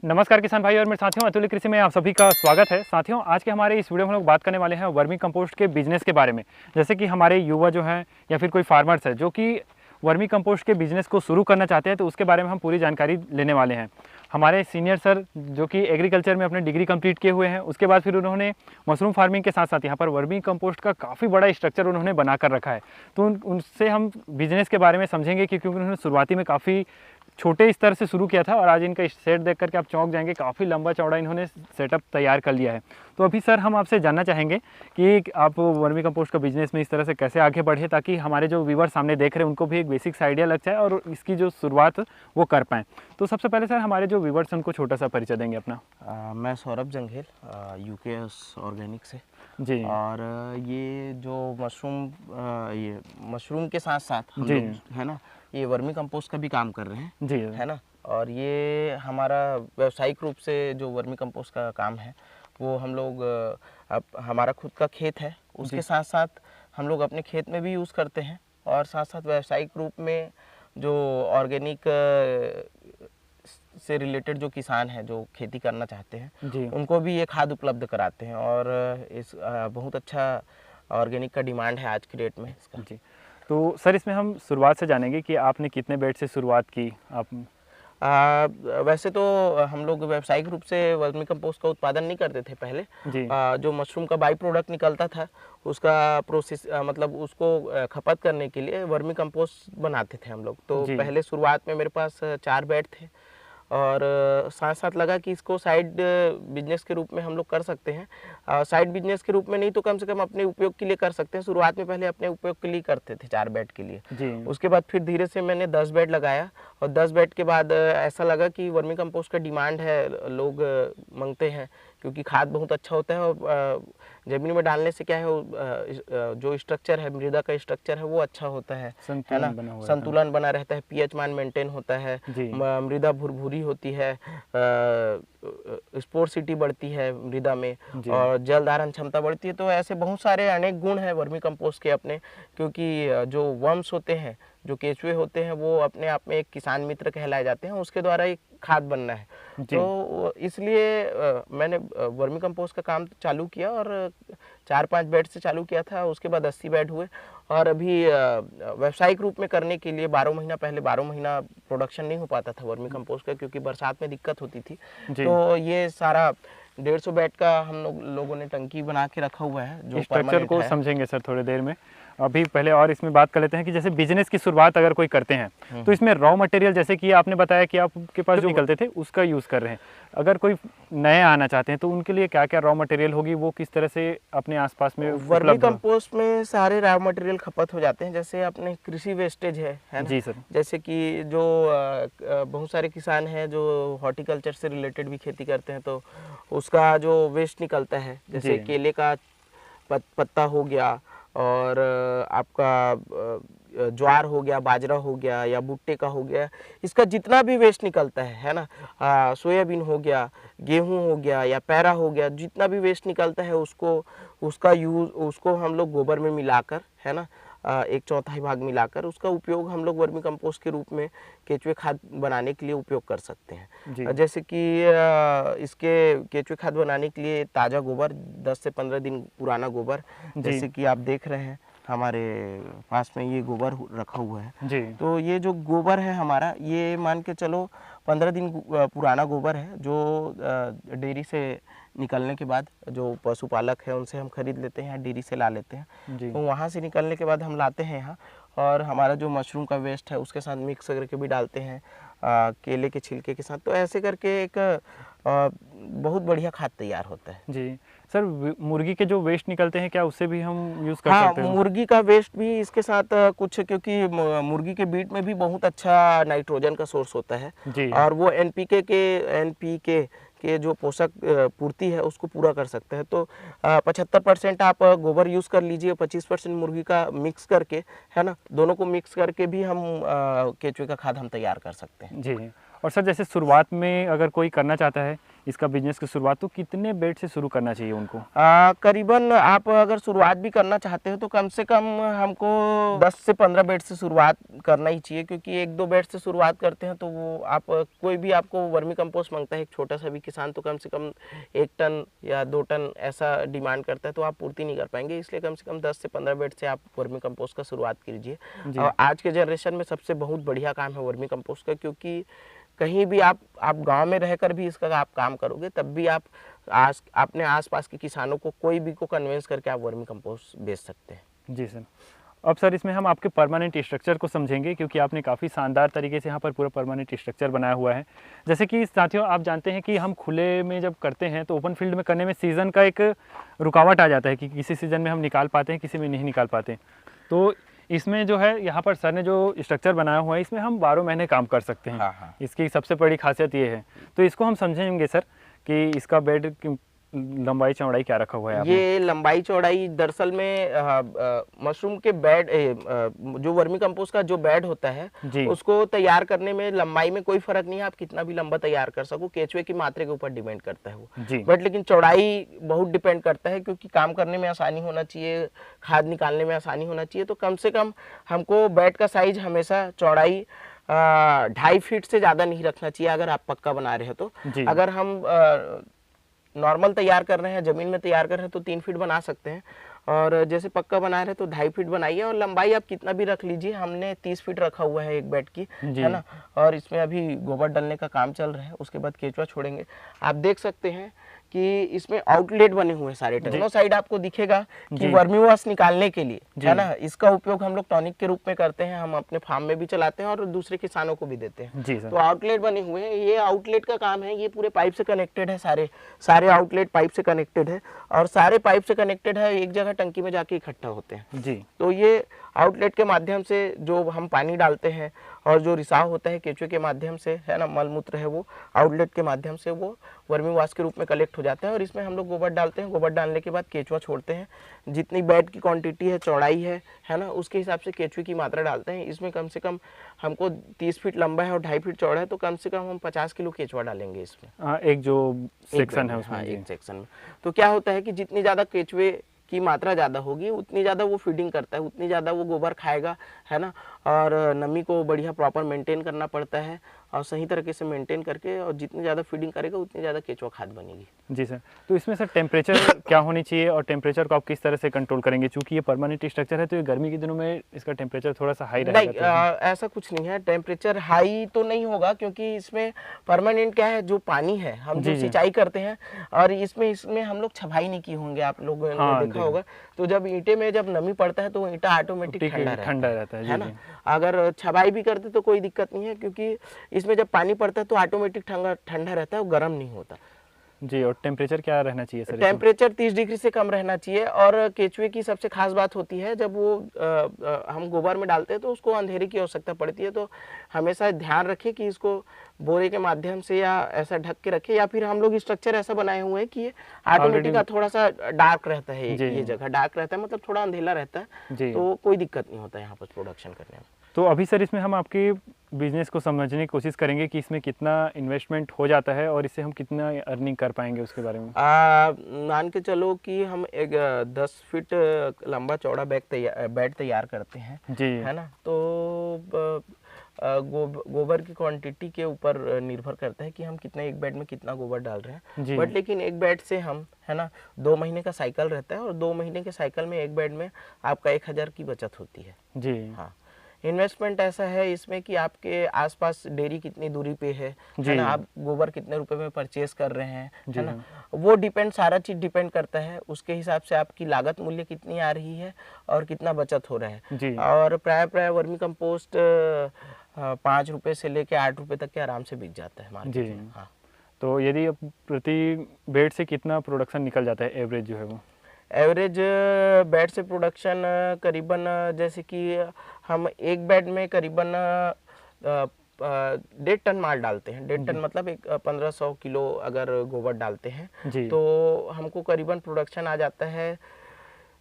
नमस्कार किसान भाई और मेरे साथियों, अतुल्य कृषि में आप सभी का स्वागत है। साथियों, आज के हमारे इस वीडियो में हम लोग बात करने वाले हैं वर्मी कंपोस्ट के बिजनेस के बारे में। जैसे कि हमारे युवा जो हैं या फिर कोई फार्मर्स है जो कि वर्मी कंपोस्ट के बिजनेस को शुरू करना चाहते हैं, तो उसके बारे में हम पूरी जानकारी लेने वाले हैं। हमारे सीनियर सर जो कि एग्रीकल्चर में अपने डिग्री कंप्लीट किए हुए हैं, उसके बाद फिर उन्होंने मशरूम फार्मिंग के साथ साथ यहाँ पर वर्मी कंपोस्ट का काफ़ी बड़ा स्ट्रक्चर उन्होंने बना कर रखा है। तो उनसे हम बिजनेस के बारे में समझेंगे कि क्योंकि उन्होंने शुरुआती में काफ़ी छोटे स्तर से शुरू किया था और आज इनका सेट देख करके आप चौंक जाएंगे, काफ़ी लंबा चौड़ा इन्होंने सेटअप तैयार कर लिया है। तो अभी सर हम आपसे जानना चाहेंगे कि आप वर्मी कंपोस्ट का बिजनेस में इस तरह से कैसे आगे बढ़े, ताकि हमारे जो व्यूअर सामने देख रहे हैं उनको भी एक बेसिक्स आइडिया लग जाए और इसकी जो शुरुआत वो कर पाएँ। तो सबसे पहले सर हमारे जो व्यूअर्स हैं उनको छोटा सा परिचय देंगे अपना। मैं सौरभ जंघेल यूकेएस ऑर्गेनिक से जी। और ये जो ये मशरूम के साथ साथ हम जी लोग है ना, ये वर्मी कंपोस्ट का भी काम कर रहे हैं जी है ना। और ये हमारा व्यावसायिक रूप से जो वर्मी कंपोस्ट का काम है वो हम लोग अब हमारा खुद का खेत है, उसके साथ साथ हम लोग अपने खेत में भी यूज़ करते हैं और साथ साथ व्यावसायिक रूप में जो ऑर्गेनिक से रिलेटेड जो किसान हैं जो खेती करना चाहते हैं जी उनको भी ये खाद उपलब्ध कराते हैं। और इस बहुत अच्छा ऑर्गेनिक का डिमांड है आज की डेट में इसका। जी। तो सर इसमें हम शुरुआत से जानेंगे कि आपने कितने बेड से शुरुआत की आप? वैसे तो हम लोग व्यावसायिक रूप से वर्मी कंपोस्ट का उत्पादन नहीं करते थे पहले। जी जो मशरूम का बाई प्रोडक्ट निकलता था उसका प्रोसेस मतलब उसको खपत करने के लिए वर्मी कंपोस्ट बनाते थे हम लोग। तो पहले शुरुआत में मेरे पास 4 बेड थे और साथ साथ लगा कि इसको साइड बिजनेस के रूप में हम लोग कर सकते हैं। साइड बिजनेस के रूप में नहीं तो कम से कम अपने उपयोग के लिए कर सकते हैं। शुरुआत में पहले अपने उपयोग के लिए करते थे 4 बेड के लिए जी। उसके बाद फिर धीरे से मैंने 10 बेड लगाया और 10 बेड के बाद ऐसा लगा कि वर्मी कंपोस्ट का डिमांड है, लोग मांगते हैं क्योंकि खाद बहुत अच्छा होता है और ज़मीन में डालने से क्या है जो स्ट्रक्चर है, मृदा का स्ट्रक्चर है वो अच्छा होता है ना, संतुलन बना रहता है, पीएच मान मेंटेन होता है, मृदा भुरभुरी होती है, स्पोर्सिटी बढ़ती है मृदा में और जल धारण क्षमता बढ़ती है। तो ऐसे बहुत सारे अनेक गुण हैं वर्मी कंपोस्ट के अपने, क्योंकि जो वर्म्स होते हैं, जो केचुए होते हैं वो अपने आप में एक किसान मित्र कहलाए जाते हैं, उसके द्वारा एक खाद बनना है। तो इसलिए मैंने वर्मी कंपोस्ट का काम चालू किया और 4-5 बेड से चालू किया था, उसके बाद 80 बेड हुए और अभी व्यावसायिक रूप में करने के लिए 12 महीना पहले 12 महीना प्रोडक्शन नहीं हो पाता था वर्मी कंपोस्ट का क्योंकि बरसात में दिक्कत होती थी। तो ये सारा 150 बेड का हम लोगों ने टंकी बना के रखा हुआ है जो स्ट्रक्चर को समझेंगे सर थोड़ी देर में। अभी पहले और इसमें बात कर लेते हैं कि जैसे बिजनेस की शुरुआत अगर कोई करते हैं तो इसमें रॉ मटेरियल, जैसे कि आपने बताया कि आपके पास जो निकलते थे उसका यूज़ कर रहे हैं, अगर कोई नए आना चाहते हैं तो उनके लिए क्या क्या रॉ मटेरियल होगी, वो किस तरह से अपने आसपास में वर्मी कंपोस्ट में सारे रॉ मटेरियल खपत हो जाते हैं। जैसे अपने कृषि वेस्टेज है ना? जी सर। जैसे कि जो बहुत सारे किसान हैं जो हॉर्टिकल्चर से रिलेटेड भी खेती करते हैं, तो उसका जो वेस्ट निकलता है, जैसे केले का पत्ता हो गया और आपका ज्वार हो गया, बाजरा हो गया या भुट्टे का हो गया, इसका जितना भी वेस्ट निकलता है ना, सोयाबीन हो गया, गेहूं हो गया या पैरा हो गया, जितना भी वेस्ट निकलता है उसको हम लोग गोबर में मिलाकर, है ना, 1/4 भाग मिलाकर उसका उपयोग हम लोग वर्मी कंपोस्ट के रूप में केचुए खाद बनाने के लिए उपयोग कर सकते हैं। जैसे कि इसके केचुए खाद बनाने के लिए ताज़ा गोबर, 10 से 15 दिन पुराना गोबर, जैसे कि आप देख रहे हैं हमारे पास में ये गोबर रखा हुआ है। तो ये जो गोबर है हमारा, ये मान के चलो 15 दिन पुराना गोबर है जो डेयरी से निकलने के बाद जो पशुपालक है उनसे हम खरीद लेते हैं, डेयरी से ला लेते हैं। तो वहाँ से निकलने के बाद हम लाते हैं यहाँ और हमारा जो मशरूम का वेस्ट है उसके साथ मिक्स करके भी डालते हैं, केले के छिलके के साथ। तो ऐसे करके एक बहुत बढ़िया खाद तैयार होता है। जी सर, मुर्गी के जो वेस्ट निकलते हैं क्या उससे भी हम यूज़ कर सकते हैं? मुर्गी का वेस्ट भी इसके साथ कुछ, क्योंकि मुर्गी के बीट में भी बहुत अच्छा नाइट्रोजन का सोर्स होता है और वो एनपीके के जो पोषक पूर्ति है उसको पूरा कर सकते हैं। तो 75% आप गोबर यूज़ कर लीजिए, 25% मुर्गी का मिक्स करके, है ना, दोनों को मिक्स करके भी हम केचुए का खाद हम तैयार कर सकते हैं। जी। और सर जैसे शुरुआत में अगर कोई करना चाहता है इसका बिजनेस की शुरुआत, तो कितने बेड से शुरू करना चाहिए उनको? करीबन आप अगर शुरुआत भी करना चाहते हो तो कम से कम हमको 10 से 15 बेड से शुरुआत करना ही चाहिए, क्योंकि 1-2 बेड से शुरुआत करते हैं तो वो आप कोई भी आपको वर्मी कंपोस्ट मांगता है, एक छोटा सा भी किसान तो कम से कम 1 टन या 2 टन ऐसा डिमांड करता है, तो आप पूर्ति नहीं कर पाएंगे। इसलिए कम से कम 10 से 15 बेड से आप वर्मी कंपोस्ट का शुरुआत कीजिए। और आज के जनरेशन में सबसे बहुत बढ़िया काम है वर्मी कंपोस्ट का, क्योंकि कहीं भी आप गांव में रहकर भी इसका आप काम करोगे तब भी आप अपने आसपास के किसानों को कोई भी को कन्विंस करके आप वर्मी कंपोस्ट बेच सकते हैं। जी सर। अब सर इसमें हम आपके परमानेंट स्ट्रक्चर को समझेंगे, क्योंकि आपने काफ़ी शानदार तरीके से यहाँ पर पूरा परमानेंट स्ट्रक्चर बनाया हुआ है। जैसे कि साथियों आप जानते हैं कि हम खुले में जब करते हैं तो ओपन फील्ड में करने में सीज़न का एक रुकावट आ जाता है कि किसी सीज़न में हम निकाल पाते हैं, किसी में नहीं निकाल पाते। तो इसमें जो है यहाँ पर सर ने जो स्ट्रक्चर बनाया हुआ है इसमें हम 12 महीने काम कर सकते हैं। हाँ। इसकी सबसे बड़ी खासियत ये है। तो इसको हम समझेंगे सर कि इसका बेड की लंबाई चौड़ाई क्या रखा हुआ है आपने? ये लंबाई चौड़ाई दरअसल में मशरूम के बेड जो वर्मी कंपोस्ट का जो बेड होता है उसको तैयार करने में लंबाई में कोई फर्क नहीं है, आप कितना भी लंबा तैयार कर सको, केचुए की मात्रा के ऊपर डिपेंड करता है वो। बट लेकिन चौड़ाई बहुत डिपेंड करता है, क्योंकि काम करने में आसानी होना चाहिए, खाद निकालने में आसानी होना चाहिए। तो कम से कम हमको बेड का साइज हमेशा चौड़ाई 2.5 फीट से ज़्यादा नहीं रखना चाहिए अगर आप पक्का बना रहे हो तो। अगर हम नॉर्मल तैयार कर रहे हैं, ज़मीन में तैयार कर रहे हैं तो 3 फीट बना सकते हैं, और जैसे पक्का बना रहे हैं तो 2.5 फीट बनाइए। और लंबाई आप कितना भी रख लीजिए, हमने 30 फीट रखा हुआ है एक बेड की, है ना। और इसमें अभी गोबर डालने का काम चल रहा है, उसके बाद केचुआ छोड़ेंगे। आप देख सकते हैं कि इसमें आउटलेट बने हुए हैं सारे, दोनों साइड आपको दिखेगा कि वर्मी वॉश निकालने के लिए, है ना। इसका उपयोग हम लोग टॉनिक के रूप में करते हैं, हम अपने फार्म में भी चलाते हैं और दूसरे किसानों को भी देते हैं। तो आउटलेट बने हुए हैं, ये आउटलेट का काम है, ये पूरे पाइप से कनेक्टेड है, सारे आउटलेट पाइप से कनेक्टेड है, और सारे पाइप से कनेक्टेड है, एक जगह टंकी में जाके इकट्ठा होते हैं। तो ये आउटलेट के माध्यम से जो हम पानी डालते हैं और जो रिसाव होता है केचुए के माध्यम से, है ना, मल मूत्र है, वो आउटलेट के माध्यम से वो वर्मी वाश के रूप में कलेक्ट हो जाता है। और इसमें हम लोग गोबर डालते हैं, गोबर डालने के बाद केचुआ छोड़ते हैं, जितनी बेड की क्वांटिटी है, चौड़ाई है ना, उसके हिसाब से केचुए की मात्रा डालते हैं। इसमें कम से कम हमको 30 फीट लंबा है और 2.5 फीट चौड़ा है, तो कम से कम हम 50 किलो केचुआ डालेंगे इसमें। एक जो सेक्शन है उसमें, एक सेक्शन में। तो क्या होता है कि जितनी ज़्यादा केचुए की मात्रा ज़्यादा होगी उतनी ज़्यादा वो फीडिंग करता है, उतनी ज़्यादा वो गोबर खाएगा, है ना। और नमी को बढ़िया प्रॉपर मेंटेन करना पड़ता है, और सही तरीके से मेंटेन करके, और जितनी ज़्यादा फीडिंग करेगा उतनी ज़्यादा केचुआ खाद बनेगी। जी सर। तो इसमें सर टेम्परेचर क्या होनी चाहिए, और टेम्परेचर को आप किस तरह से कंट्रोल करेंगे? चूंकि ये परमानेंट स्ट्रक्चर है तो ये गर्मी के दिनों में इसका टेम्परेचर थोड़ा सा हाई रहेगा। नहीं, ऐसा कुछ नहीं है, टेम्परेचर हाई तो नहीं होगा, क्योंकि इसमें परमानेंट क्या है, जो पानी है हम जो सिंचाई करते हैं, और इसमें हम लोग छपाई नहीं किए होंगे, आप लोगों ने देखा होगा। तो जब ईंटे में जब नमी पड़ता है तो वो ईंटा ऑटोमेटिक ठंडा रहता है ना। अगर छपाई भी करते तो कोई दिक्कत नहीं है, क्योंकि इसमें जब पानी पड़ता है तो ऑटोमेटिक ठंडा रहता है, वो गर्म नहीं होता। जी। और टेम्परेचर क्या रहना चाहिए सर? टेम्परेचर 30 डिग्री से कम रहना चाहिए। और केचुए की सबसे खास बात होती है, जब वो हम गोबर में डालते हैं तो उसको अंधेरे की आवश्यकता पड़ती है, तो हमेशा ध्यान रखें कि इसको बोरे के माध्यम से या ऐसा ढक के रखें, या फिर हम लोग स्ट्रक्चर ऐसा बनाए हुए हैं कि ये ऑटोमेटिक थोड़ा सा डार्क रहता है, ये जगह डार्क रहता है, मतलब थोड़ा अंधेला रहता है, तो कोई दिक्कत नहीं होता यहाँ पर प्रोडक्शन करने में। तो अभी सर इसमें हम आपके बिजनेस को समझने की कोशिश करेंगे कि इसमें कितना इन्वेस्टमेंट हो जाता है और इससे हम कितना अर्निंग कर पाएंगे उसके बारे में। मान के चलो कि हम एक 10 फीट लंबा चौड़ा बेड तैयार करते हैं, जी, है ना। तो गोबर की क्वांटिटी के ऊपर निर्भर करता है कि हम कितना एक बेड में कितना गोबर डाल रहे हैं। बट लेकिन एक बेड से हम, है ना, 2 महीने का साइकिल रहता है, और 2 महीने के साइकिल में एक बेड में आपका 1000 की बचत होती है। जी हाँ। इन्वेस्टमेंट ऐसा है इसमें कि आपके आसपास डेयरी कितनी दूरी पे है ना, आप गोबर कितने रुपए में परचेस कर रहे हैं, है ना, वो सारा चीज डिपेंड करता है। उसके हिसाब से आपकी लागत मूल्य कितनी आ रही है और कितना बचत हो रहा है। और प्राय वर्मी कंपोस्ट 5 रुपए से लेके 8 रुपए तक के आराम से बिक जाता है मार्केट में। हाँ। तो यदि प्रति बेड से कितना प्रोडक्शन निकल जाता है एवरेज जो है वो? एवरेज बेड से प्रोडक्शन करीबन, जैसे कि हम एक बेड में करीबन 1.5 टन माल डालते हैं। 1.5 टन मतलब 1500 किलो अगर गोबर डालते हैं तो हमको करीबन प्रोडक्शन आ जाता है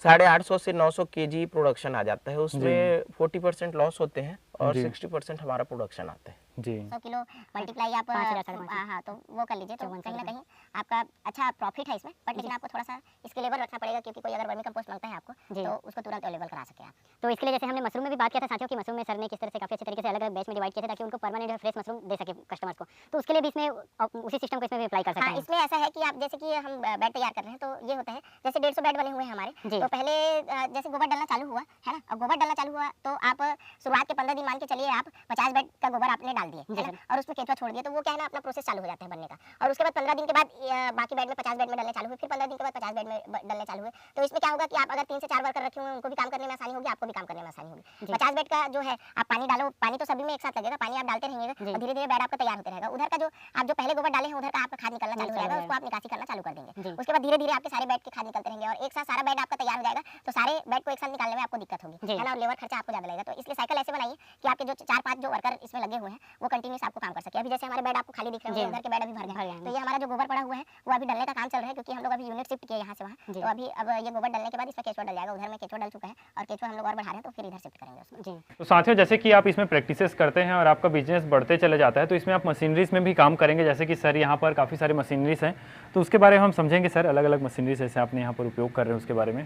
850 से 900 केजी प्रोडक्शन आ जाता है। उसमें 40% लॉस होते हैं और 60% हमारा प्रोडक्शन आता है। जी 100 किलो मल्टीप्लाई आप 5,000 हाँ तो वो कर लीजिए, तो कहीं ना कहीं आपका अच्छा प्रॉफिट है इसमें, बट लेकिन आपको थोड़ा सा इसके लेवल रखना पड़ेगा, क्योंकि कोई अगर वर्मी कंपोस्ट मांगता है आपको तो उसको तुरंत अवेलेबल करा सके आप। तो इसके लिए जैसे हमने मशरूम में भी बात किया था साथियों कि मशरूम में सर ने किस तरह से काफ़ी अच्छे तरीके से अलग अलग बैच में डिवाइड किया था ताकि उनको परमानेंट फ्रेश मशरूम दे सके कस्टमर्स को। तो उसके लिए भी इसमें उसी सिस्टम को इसमें भी अप्लाई कर सकते हैं। इसमें ऐसा है कि आप जैसे कि हम बेड तैयार कर रहे हैं, तो ये होता है जैसे 150 बेड बने हुए हैं हमारे, तो पहले जैसे गोबर डालना चालू हुआ है ना, अब गोबर डालना चालू हुआ तो आप शुरुआत के 15 दिन मान के चलिए आप 50 बेड का गोबर आपने डाल दिए है ना, और उसमें केचुआ छोड़ दिया, तो वो क्या है ना अपना प्रोसेस चालू हो जाता है बनने का। और उसके बाद 15 दिन के बाद बाकी बेड में 50 बेड में डालने चालू हुए, फिर 15 दिन के बाद 50 बेड में डालने चालू हुए। तो इसमें क्या होगा कि आप अगर 3 से 4 वर्कर रखे हुए हैं, उनको भी काम करने में आसानी होगी, आपको भी काम करने में आसानी होगी। 50 बेड का जो है आप पानी डालो, पानी तो सभी में एक साथ लगेगा, पानी आप डालते रहेंगे और धीरे धीरे बेड आपका तैयार होते रहेगा। उधर का जो आप जो पहले गोबर डाले हैं उधर का आपका खाद निकलना चालू हो जाएगा, उसको आप निकासी करना चालू कर देंगे। उसके बाद धीरे धीरे आपके सारे बेड के खाद निकलते रहेंगे और एक साथ सारा बेड आपका तैयार हो जाएगा, तो सारे बेड को एक साथ निकालने में आपको दिक्कत होगी है ना, और लेबर खर्चा आपको ज्यादा लगेगा। तो इसलिए साइकिल ऐसे बनाइए कि आपके जो 4-5 जो वर्कर इसमें लगे हुए हैं वो कंटिन्यूस आपको काम कर सके। अभी जैसे हमारे बेड आपको खाली दिख रहे हैं, उधर के बेड अभी भर गए हैं, तो ये हमारा जो गोबर पड़ा हुआ है वो अभी डलने का काम चल रहा है, क्योंकि हम लोग अभी यूनिट शिफ्ट किए यहाँ से वहाँ, तो अभी अब ये गोबर डलने के बाद इसमें केचुआ डल जाएगा। उधर में केचुआ डल चुका है और केचुआ हम लोग और बढ़ा रहे हैं, तो फिर इधर शिफ्ट करेंगे उसमें। जी तो साथियों, जैसे कि आप इसमें प्रैक्टिसेस करते हैं और आपका बिजनेस बढ़ते चले जाता है, तो इसमें आप मशीनरीज में भी काम करेंगे, जैसे कि सर यहाँ पर काफ़ी सारी मशीनरीज हैं, तो उसके बारे में हम समझेंगे सर। अलग अलग मशीनरीज जैसे आपने यहाँ पर उपयोग कर रहे हैं उसके बारे में।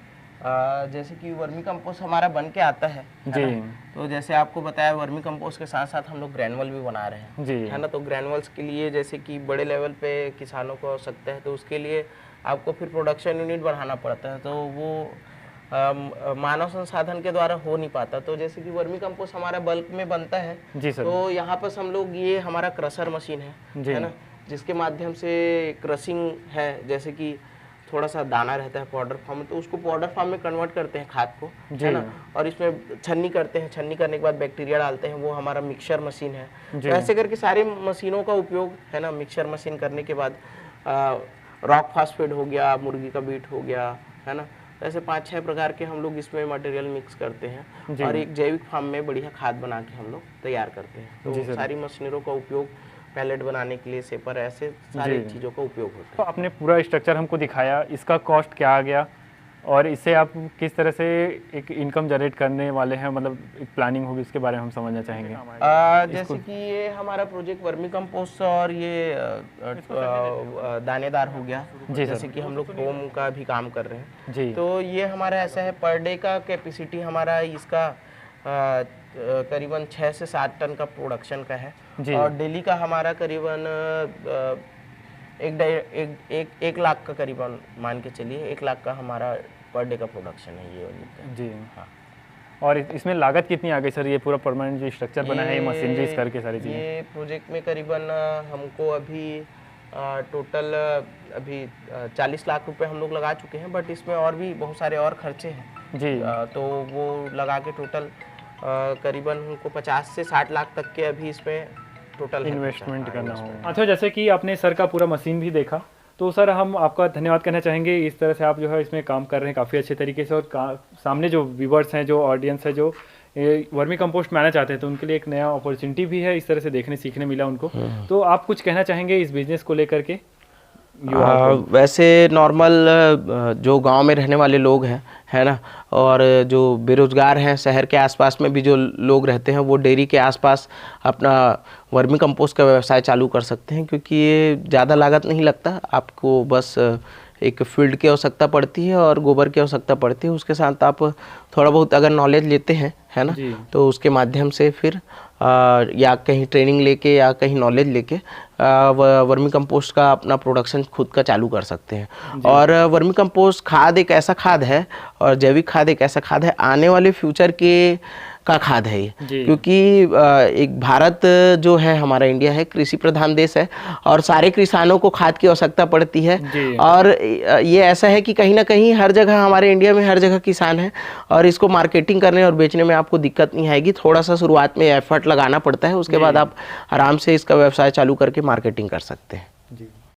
जैसे कि वर्मी कंपोस्ट हमारा बन के आता है जी, तो जैसे आपको बताया वर्मी कंपोस्ट के साथ साथ हम लोग ग्रैनुअल भी बना रहे हैं जी है ना। तो ग्रैनुअल्स के लिए जैसे कि बड़े लेवल पे किसानों को आवश्यकता है, तो उसके लिए आपको फिर प्रोडक्शन यूनिट बढ़ाना पड़ता है, तो वो मानव संसाधन के द्वारा हो नहीं पाता। तो जैसे कि वर्मी कंपोस्ट हमारा बल्क में बनता है जी सर। तो यहाँ पर हम लोग, ये हमारा क्रशर मशीन है ना, जिसके माध्यम से क्रशिंग है, जैसे कि थोड़ा सा दाना रहता है पाउडर फॉर्म में, तो उसको पाउडर फॉर्म में कन्वर्ट करते हैं खाद को है ना, और इसमें छन्नी करते हैं, छन्नी करने के बाद बैक्टीरिया डालते हैं, वो हमारा मिक्सचर मशीन है। तो ऐसे करके सारी मशीनों का उपयोग है ना, मिक्सचर मशीन करने के बाद रॉक फास्फेट हो गया, मुर्गी का बीट हो गया है ना, ऐसे 5-6 प्रकार के हम लोग इसमें मटेरियल मिक्स करते हैं और एक जैविक फार्म में बढ़िया खाद बना के हम लोग तैयार करते हैं। तो सारी मशीनरों का उपयोग पैलेट बनाने के लिए, सेपर, ऐसे सारी चीज़ों का उपयोग होता है। तो आपने पूरा स्ट्रक्चर हमको दिखाया, इसका कॉस्ट क्या आ गया और इससे आप किस तरह से एक इनकम जनरेट करने वाले हैं, मतलब एक प्लानिंग होगी, इसके बारे में हम समझना चाहेंगे। जैसे कि ये हमारा प्रोजेक्ट वर्मी कंपोस्ट और ये दानेदार हो गया, जैसे कि हम लोग फोम का भी काम कर रहे हैं जी। तो ये हमारा ऐसा है, पर डे का कैपेसिटी हमारा इसका करीबन 6 से 7 टन का प्रोडक्शन का है और डेली का हमारा करीबन 1 लाख का करीबन मान के चलिए, 1 लाख का हमारा पर डे का प्रोडक्शन है ये वाली जी। हाँ, और इसमें लागत कितनी आ गई सर? ये पूरा परमानेंट जो स्ट्रक्चर बना है, ये मशीनरीज करके सारी चीज़ें, ये प्रोजेक्ट में करीबन हमको अभी टोटल अभी 40 लाख रुपए हम लोग लगा चुके हैं, बट इसमें और भी बहुत सारे और खर्चे हैं जी। तो वो लगा के टोटल करीबन हमको 50 से 60 लाख तक के अभी इसमें टोटल इन्वेस्टमेंट करना होगा। अच्छा, जैसे कि आपने सर का पूरा मशीन भी देखा, तो सर हम आपका धन्यवाद करना चाहेंगे, इस तरह से आप जो है इसमें काम कर रहे हैं काफ़ी अच्छे तरीके से, और सामने जो व्यूवर्स हैं, जो ऑडियंस है, जो वर्मी कंपोस्ट में आना चाहते हैं, तो उनके लिए एक नया अपॉर्चुनिटी भी है, इस तरह से देखने सीखने मिला उनको। तो आप कुछ कहना चाहेंगे इस बिजनेस को लेकर के? वैसे नॉर्मल जो गांव में रहने वाले लोग हैं है ना, और जो बेरोजगार हैं, शहर के आसपास में भी जो लोग रहते हैं, वो डेयरी के आसपास अपना वर्मी कंपोस्ट का व्यवसाय चालू कर सकते हैं, क्योंकि ये ज़्यादा लागत नहीं लगता, आपको बस एक फील्ड की आवश्यकता पड़ती है और गोबर की आवश्यकता पड़ती है, उसके साथ आप थोड़ा बहुत अगर नॉलेज लेते हैं है ना, तो उसके माध्यम से फिर या कहीं ट्रेनिंग लेके या कहीं नॉलेज लेके वर्मी कंपोस्ट का अपना प्रोडक्शन खुद का चालू कर सकते हैं। और वर्मी कंपोस्ट खाद एक ऐसा खाद है और जैविक खाद एक ऐसा खाद है, आने वाले फ्यूचर के का खाद है ये, क्योंकि एक भारत जो है हमारा इंडिया है कृषि प्रधान देश है और सारे किसानों को खाद की आवश्यकता पड़ती है, और ये ऐसा है कि कहीं ना कहीं हर जगह हमारे इंडिया में हर जगह किसान है और इसको मार्केटिंग करने और बेचने में आपको दिक्कत नहीं आएगी। थोड़ा सा शुरुआत में एफर्ट लगाना पड़ता है, उसके बाद आप आराम से इसका व्यवसाय चालू करके मार्केटिंग कर सकते हैं। जी।